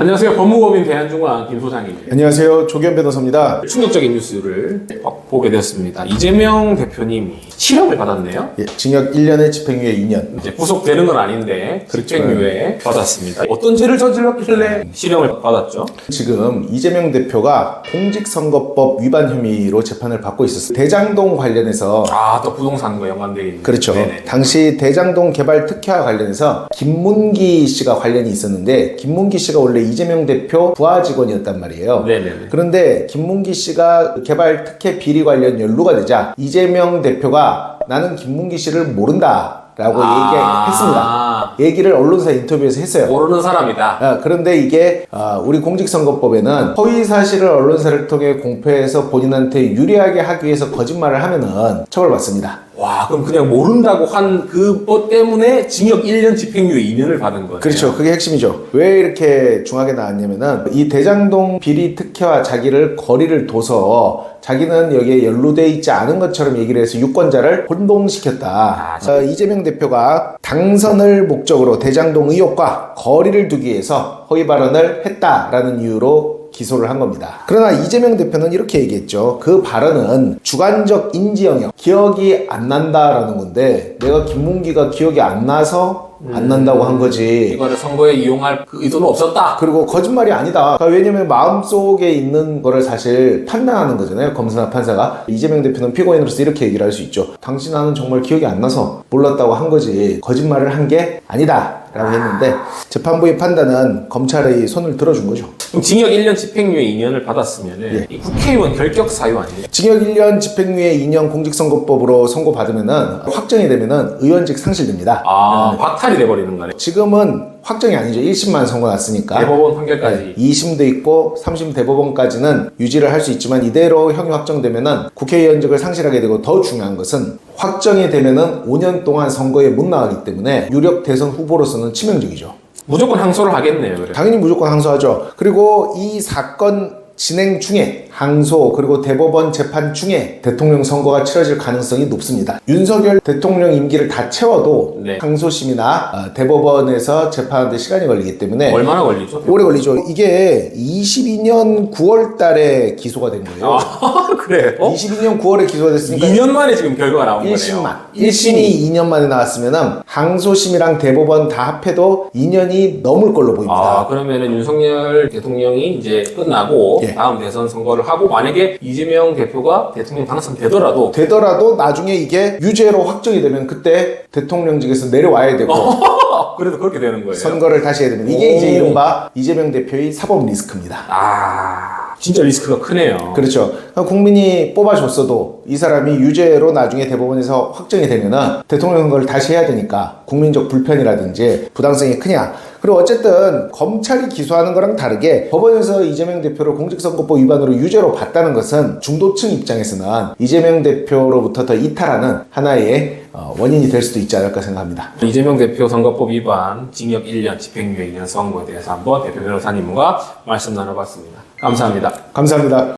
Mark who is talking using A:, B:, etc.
A: 안녕하세요. 법무법인 대한중앙 김 소장입니다.
B: 안녕하세요. 조기현 변호사입니다.
A: 충격적인 뉴스를 보게 되었습니다. 이재명 대표님이 실형을 받았네요.
B: 예, 징역 1년에 집행유예 2년.
A: 이제 구속되는 건 아닌데
B: 그렇죠.
A: 집행유예 받았습니다. 어떤 죄를 저질렀길래 실형을 받았죠?
B: 지금 이재명 대표가 공직선거법 위반 혐의로 재판을 받고 있었어요. 대장동 관련해서
A: 또 부동산과 연관되어 있는.
B: 그렇죠.
A: 네네.
B: 당시 대장동 개발 특혜와 관련해서 김문기 씨가 관련이 있었는데 김문기 씨가 원래 이재명 대표 부하 직원이었단 말이에요.
A: 네네네.
B: 그런데 김문기 씨가 개발 특혜 비리 관련 연루가 되자 이재명 대표가 나는 김문기 씨를 모른다 라고 얘기했습니다. 얘기를 언론사 인터뷰에서 했어요.
A: 모르는 사람이다.
B: 그런데 이게 우리 공직선거법에는 허위사실을 언론사를 통해 공표해서 본인한테 유리하게 하기 위해서 거짓말을 하면은 처벌받습니다.
A: 와, 그럼 그냥 모른다고 한 그것 때문에 징역 1년 집행유예 2년을 받은 거예요.
B: 그렇죠. 그게 핵심이죠. 왜 이렇게 중하게 나왔냐면은 이 대장동 비리 특혜와 자기를 거리를 둬서 자기는 여기에 연루돼 있지 않은 것처럼 얘기를 해서 유권자를 혼동시켰다. 이재명 대표가 당선을 목적으로 대장동 의혹과 거리를 두기 위해서 허위 발언을 했다라는 이유로 기소를 한 겁니다. 그러나 이재명 대표는 이렇게 얘기했죠. 그 발언은 주관적 인지 영역, 기억이 안 난다라는 건데 내가 김문기가 기억이 안 나서 안 난다고 한 거지.
A: 이거를 선거에 이용할 그 의도는 없었다.
B: 그리고 거짓말이 아니다. 왜냐면 마음속에 있는 거를 사실 판단하는 거잖아요. 검사나 판사가. 이재명 대표는 피고인으로서 이렇게 얘기를 할 수 있죠. 당신 나는 정말 기억이 안 나서 몰랐다고 한 거지. 거짓말을 한 게 아니다. 라고 했는데 재판부의 판단은 검찰의 손을 들어준 거죠.
A: 그럼 징역 1년 집행유예 2년을 받았으면 이 국회의원 결격 사유 아니에요?
B: 징역 1년 집행유예 2년 공직선거법으로 선고받으면은 확정이 되면은 의원직 상실됩니다.
A: 박탈이 돼버리는 거네.
B: 지금은 확정이 아니죠. 1심만 선고났으니까.
A: 대법원 판결까지.
B: 2심도 있고 3심 대법원까지는 유지를 할 수 있지만 이대로 형이 확정되면은 국회의원직을 상실하게 되고 더 중요한 것은 확정이 되면은 5년 동안 선거에 못 나가기 때문에 유력 대선 후보로서는 치명적이죠.
A: 무조건 항소를 하겠네요. 그래.
B: 당연히 무조건 항소하죠. 그리고 이 사건 진행 중에 항소 그리고 대법원 재판 중에 대통령 선거가 치러질 가능성이 높습니다. 윤석열 대통령 임기를 다 채워도 항소심이나 대법원에서 재판하는데 시간이 걸리기 때문에
A: 얼마나 걸리죠?
B: 오래 걸리죠. 이게 22년 9월 달에 기소가 된 거예요.
A: 그래?
B: 22년 9월에 기소가 됐으니까
A: 2년 만에 지금 결과가 나온 거네요.
B: 1심이 2년 만에 나왔으면 항소심이랑 대법원 다 합해도 2년이 넘을 걸로 보입니다.
A: 그러면은 윤석열 대통령이 이제 끝나고 다음 대선 선거를 하고 만약에 이재명 대표가 대통령 당선되더라도
B: 나중에 이게 유죄로 확정이 되면 그때 대통령직에서 내려와야 되고
A: 그래도 그렇게 되는 거예요.
B: 선거를 다시 해야 됩니다. 이게 이제 이른바 이재명 대표의 사법 리스크입니다.
A: 진짜 리스크가 크네요.
B: 그렇죠. 국민이 뽑아줬어도 이 사람이 유죄로 나중에 대법원에서 확정이 되면은 대통령 선거를 다시 해야 되니까 국민적 불편이라든지 부당성이 크냐. 그리고 어쨌든 검찰이 기소하는 거랑 다르게 법원에서 이재명 대표를 공직선거법 위반으로 유죄로 봤다는 것은 중도층 입장에서는 이재명 대표로부터 더 이탈하는 하나의 원인이 될 수도 있지 않을까 생각합니다.
A: 이재명 대표 선거법 위반 징역 1년 집행유예 2년 선고에 대해서 한번 대표 변호사님과 말씀 나눠봤습니다. 감사합니다.
B: 감사합니다.